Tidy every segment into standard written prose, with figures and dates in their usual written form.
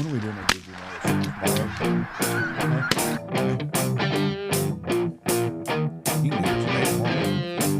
are we doing? Did you know? You can do what you made tomorrow. Be here anyway.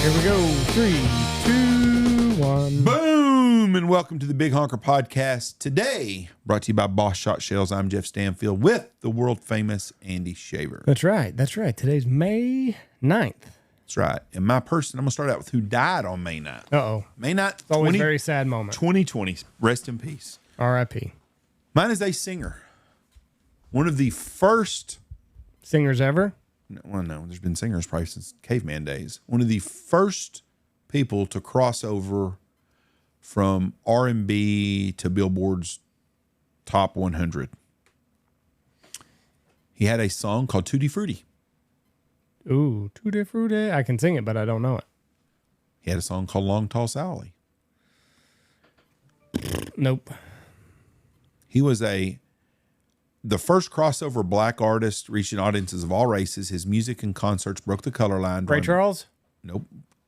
Here we go. 3, 2, 1. Boom! And welcome to the Big Honker Podcast. Today, brought to you by Boss Shot Shells. I'm Jeff Stanfield with the world famous Andy Shaver. That's right. Today's May 9th. That's right. And my person, I'm going to start out with who died on May 9th. Uh-oh. May 9th, It's always a very sad moment. 2020. Rest in peace. R.I.P. Mine is a singer. One of the first... Singers ever? Well, no, there's been singers probably since caveman days. One of the first people to cross over from R&B to Billboard's top 100. He had a song called Tutti Frutti. Ooh, Tutti Frutti. I can sing it, but I don't know it. He had a song called Long Tall Sally. Nope. He was the first crossover black artist reaching audiences of all races. His music and concerts broke the color line. Ray Charles? Nope.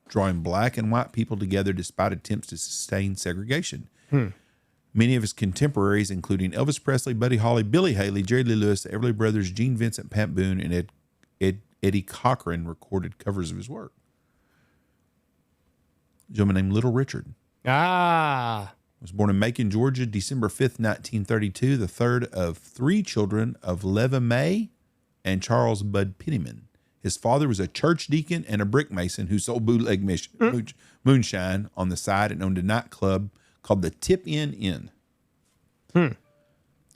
Drawing black and white people together despite attempts to sustain segregation. Many of his contemporaries, including Elvis Presley, Buddy Holly, Billy Haley, Jerry Lee Lewis, the Everly Brothers, Gene Vincent, Pat Boone, and Eddie Cochran recorded covers of his work. A gentleman named Little Richard. Was born in Macon, Georgia, December 5th, 1932, the third of three children of Leva May and Charles Bud Penniman. His father was a church deacon and a brick mason who sold bootleg moonshine on the side and owned a nightclub called the Tip Inn Inn.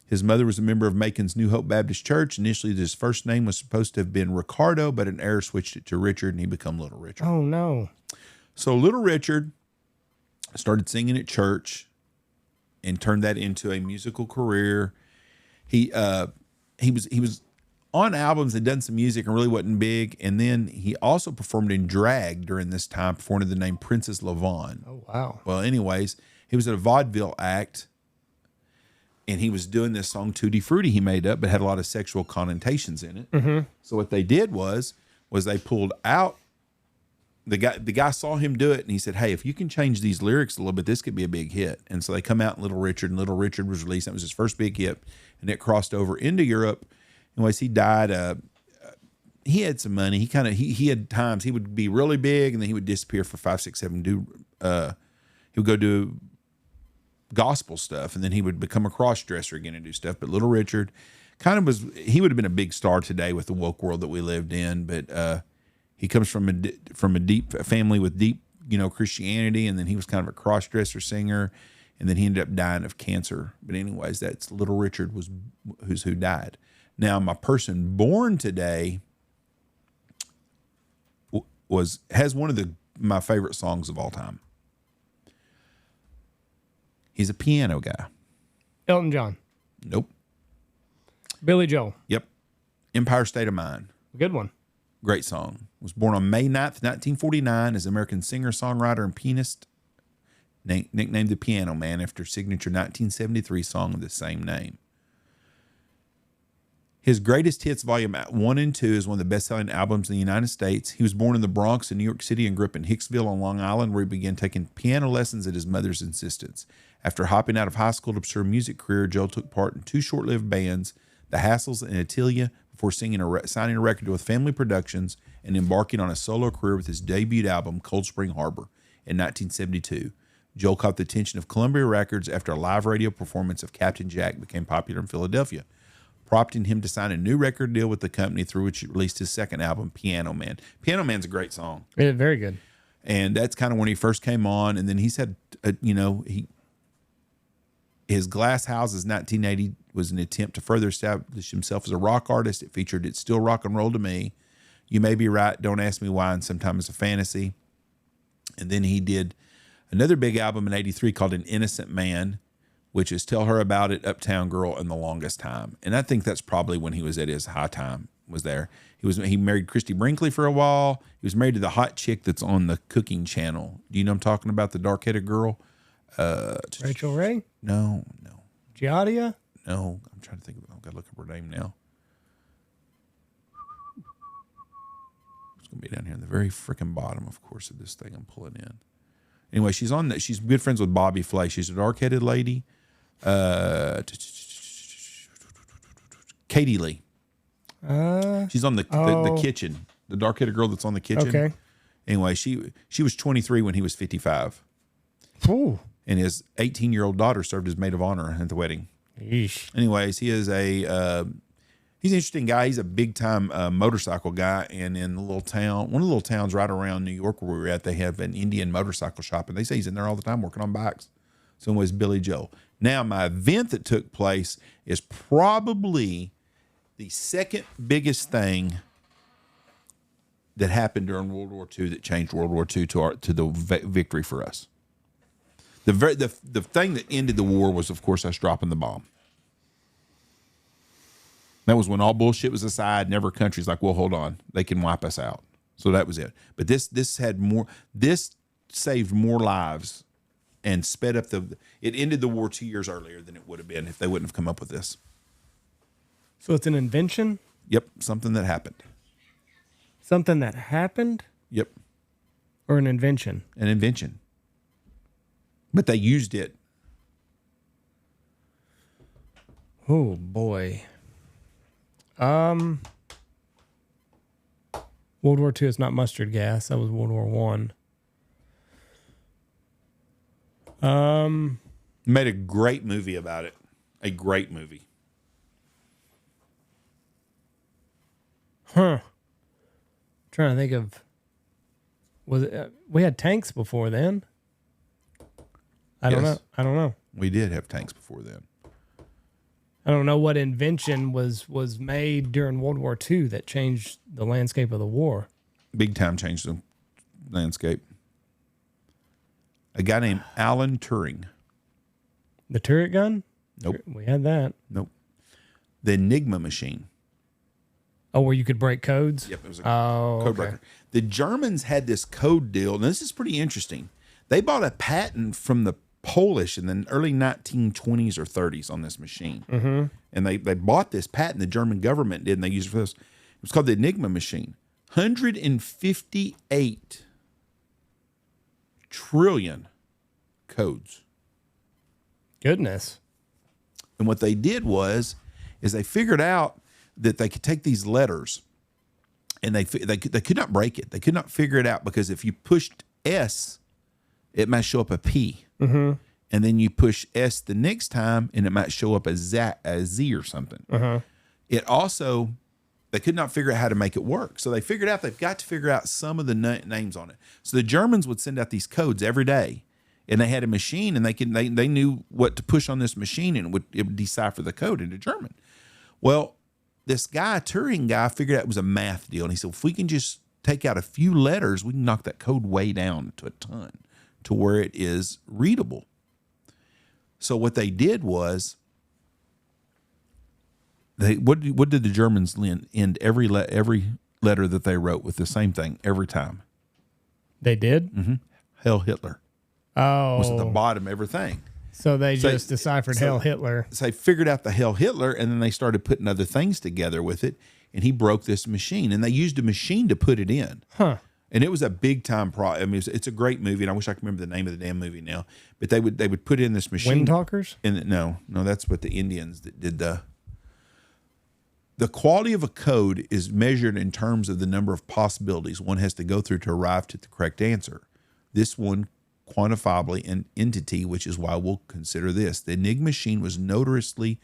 His mother was a member of Macon's New Hope Baptist Church. Initially, his first name was supposed to have been Ricardo, but an heir switched it to Richard, and he became Little Richard. Oh, no. So Little Richard started singing at church and turned that into a musical career. He was on albums and done some music and really wasn't big. And then he also performed in drag during this time, performing under the name Princess Lavon. Oh, wow. Well, anyways, he was at a vaudeville act, and he was doing this song Tutti Frutti he made up, but had a lot of sexual connotations in it. So what they did was they pulled out. The guy saw him do it, and he said, "Hey, if you can change these lyrics a little bit, this could be a big hit." And so they come out in Little Richard, and Little Richard was released. That was his first big hit, and it crossed over into Europe. Anyways, he died. He had some money. He had times he would be really big, and then he would disappear for 5, 6, 7. He would go do gospel stuff, and then he would become a cross dresser again and do stuff. But Little Richard he would have been a big star today with the woke world that we lived in, but. He comes from a deep family with deep, Christianity, and then he was kind of a cross-dresser singer, and then he ended up dying of cancer. But anyways, that's Little Richard who died. Now, my person born today has one of my favorite songs of all time. He's a piano guy. Elton John. Nope. Billy Joel. Yep. Empire State of Mind. Good one. Great song. Was born on May 9th, 1949 as an American singer, songwriter, and pianist, nicknamed the Piano Man after signature 1973 song of the same name. His Greatest Hits Volume 1 and 2 is one of the best-selling albums in the United States. He was born in the Bronx in New York City and grew up in Hicksville on Long Island, where he began taking piano lessons at his mother's insistence. After hopping out of high school to pursue a music career, Joel took part in two short-lived bands, the Hassles and Attilia, before signing a record with Family Productions and embarking on a solo career with his debut album, Cold Spring Harbor, in 1972. Joel caught the attention of Columbia Records after a live radio performance of Captain Jack became popular in Philadelphia, prompting him to sign a new record deal with the company, through which he released his second album, Piano Man. Piano Man's a great song. Yeah, very good. And that's kind of when he first came on. And then he's had, his Glass Houses 1980 was an attempt to further establish himself as a rock artist. It featured It's Still Rock and Roll to Me, You May Be Right, Don't Ask Me Why, and Sometimes It's a Fantasy. And then he did another big album in 83 called An Innocent Man, which is Tell Her About It, Uptown Girl, and The Longest Time. And I think that's probably when he was at his high time, was there. He married Christy Brinkley for a while. He was married to the hot chick that's on the cooking channel. Do you know I'm talking about? The dark-headed girl? Rachel Ray? No. Giadia? No. I'm trying to think of it. I've got to look up her name now. It's going to be down here in the very freaking bottom, of course, of this thing I'm pulling in. Anyway, she's on that. She's good friends with Bobby Flay. She's a dark-headed lady. Katie Lee. She's on the kitchen. The dark-headed girl that's on the kitchen. Okay. Anyway, she was 23 when he was 55. Ooh. And his 18-year-old daughter served as maid of honor at the wedding. Yeesh. Anyways, he's an interesting guy. He's a big-time motorcycle guy. And in the little town, one of the little towns right around New York where we were at, they have an Indian motorcycle shop. And they say he's in there all the time working on bikes. So anyways, Billy Joel. Now, my event that took place is probably the second biggest thing that happened during World War II that changed World War II to the victory for us. The thing that ended the war was, of course, us dropping the bomb. That was when all bullshit was aside, and every country's like, well, hold on, they can wipe us out. So that was it. But this saved more lives and sped up it ended the war 2 years earlier than it would have been if they wouldn't have come up with this. So it's an invention? Yep, something that happened. Something that happened? Yep. Or an invention? An invention. But they used it. Oh, boy. World War II is not mustard gas. That was World War One. Made a great movie about it. A great movie. Huh. Trying to think of. Was it? We had tanks before then. I don't know. We did have tanks before then. I don't know what invention was made during World War II that changed the landscape of the war. Big time changed the landscape. A guy named Alan Turing. The turret gun? Nope. We had that. Nope. The Enigma machine. Oh, where you could break codes? Yep, it was a code breaker. The Germans had this code deal, and this is pretty interesting. They bought a patent from the Polish in the early 1920s or 30s on this machine. Mm-hmm. And they bought this patent, the German government did, and they used it for this. It was called the Enigma machine. 158 trillion codes. Goodness. And what they did is they figured out that they could take these letters and they could not break it. They could not figure it out because if you pushed S, it might show up a P. Mm-hmm. And then you push S the next time and it might show up a Z or something. Uh-huh. It also, they could not figure out how to make it work. So they figured out they've got to figure out some of the names on it. So the Germans would send out these codes every day. And they had a machine and they knew what to push on this machine and it would decipher the code into German. Well, this Turing guy figured out it was a math deal. And he said, if we can just take out a few letters, we can knock that code way down to a ton to where it is readable. So what they did was, what did the Germans end every letter that they wrote with the same thing every time? They did? Mm-hmm. Hail Hitler. Oh. Was at the bottom of everything. So they just deciphered Hail Hitler. So they figured out the Hail Hitler, and then they started putting other things together with it, and he broke this machine. And they used a machine to put it in. Huh. And it was a big time I mean, it's a great movie, and I wish I could remember the name of the damn movie now. But they would put in this machine. Wind Talkers? And no, that's what the Indians that did the quality of a code is measured in terms of the number of possibilities one has to go through to arrive to the correct answer. This one quantifiably an entity, which is why we'll consider this. The Enigma machine was notoriously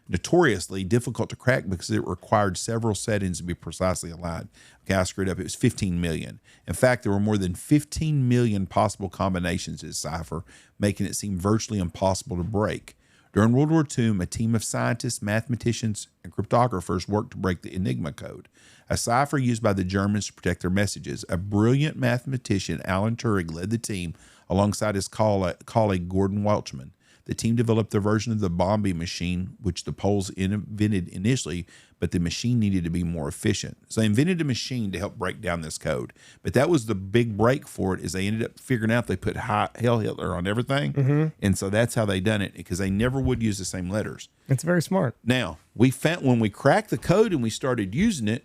difficult to crack because it required several settings to be precisely aligned. Okay, I screwed up. It was 15 million. In fact, there were more than 15 million possible combinations to decipher, making it seem virtually impossible to break. During World War II, a team of scientists, mathematicians, and cryptographers worked to break the Enigma code, a cipher used by the Germans to protect their messages. A brilliant mathematician, Alan Turing, led the team alongside his colleague Gordon Welchman. The team developed their version of the bombing machine, which the Poles invented initially, but the machine needed to be more efficient. So they invented a machine to help break down this code. But that was the big break for it, is they ended up figuring out they put Heil Hitler on everything. And so that's how they done it, because they never would use the same letters. It's very smart. Now, we found when we cracked the code and we started using it,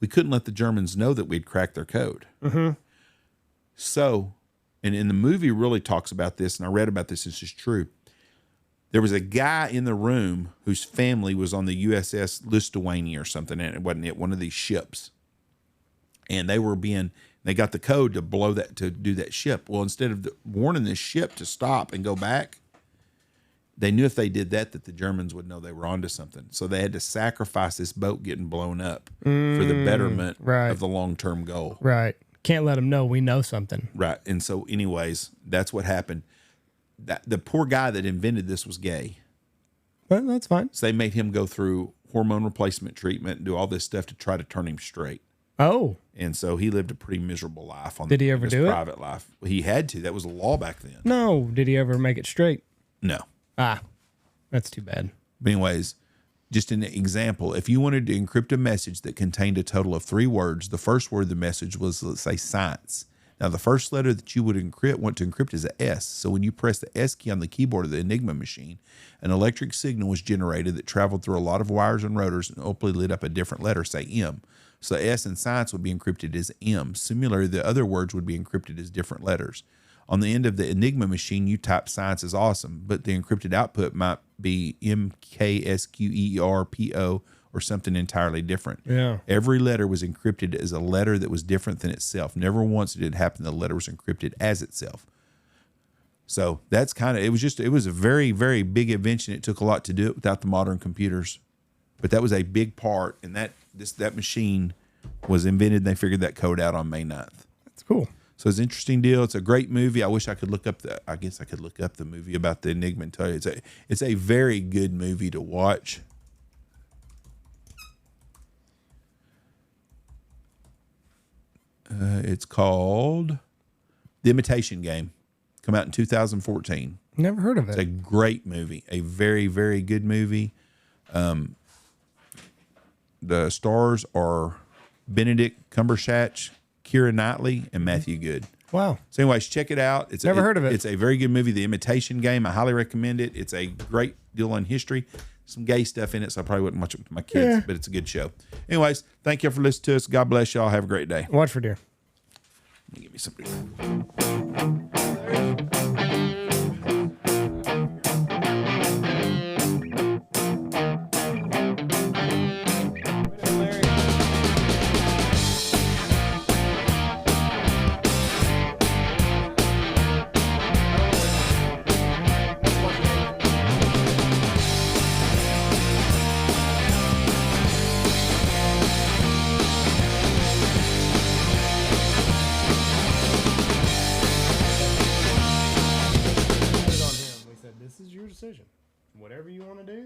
we couldn't let the Germans know that we'd cracked their code. So, and in the movie really talks about this, and I read about this, this is true. There was a guy in the room whose family was on the USS Lithuania or something, and it wasn't it, one of these ships. And they got the code to blow that, to do that ship. Well, instead of warning this ship to stop and go back, they knew if they did that the Germans would know they were onto something. So they had to sacrifice this boat getting blown up for the betterment of the long-term goal. Right. Can't let them know we know something. Right. And so anyways, that's what happened. The poor guy that invented this was gay. Well, that's fine. So they made him go through hormone replacement treatment and do all this stuff to try to turn him straight. Oh. And so he lived a pretty miserable life on Did he ever do private life. He had to. That was the law back then. No. Did he ever make it straight? No. Ah, that's too bad. But anyways, just an example, if you wanted to encrypt a message that contained a total of 3 words, the first word of the message was, let's say, science. Now, the first letter that you would want to encrypt is a S. So when you press the S key on the keyboard of the Enigma machine, an electric signal was generated that traveled through a lot of wires and rotors and ultimately lit up a different letter, say M. So S in science would be encrypted as M. Similarly, the other words would be encrypted as different letters. On the end of the Enigma machine, you type science is awesome, but the encrypted output might be MKSQERPO or something entirely different. Yeah. Every letter was encrypted as a letter that was different than itself. Never once did it happen the letter was encrypted as itself. So that's it was a very, very big invention. It took a lot to do it without the modern computers. But that was a big part, and that machine was invented, and they figured that code out on May 9th. That's cool. So it's an interesting deal. It's a great movie. I wish I could look up the movie about the Enigma and tell you. It's a very good movie to watch. It's called The Imitation Game. Come out in 2014. Never heard of it. It's a great movie. A very, very good movie. The stars are Benedict Cumberbatch, Keira Knightley, and Matthew Good. Wow. So anyways, check it out. Never heard of it. It's a very good movie, The Imitation Game. I highly recommend it. It's a great deal on history. Some gay stuff in it, so I probably wouldn't watch it with my kids, but it's a good show. Anyways, thank you for listening to us. God bless y'all. Have a great day. Watch for deer. Let me give me something.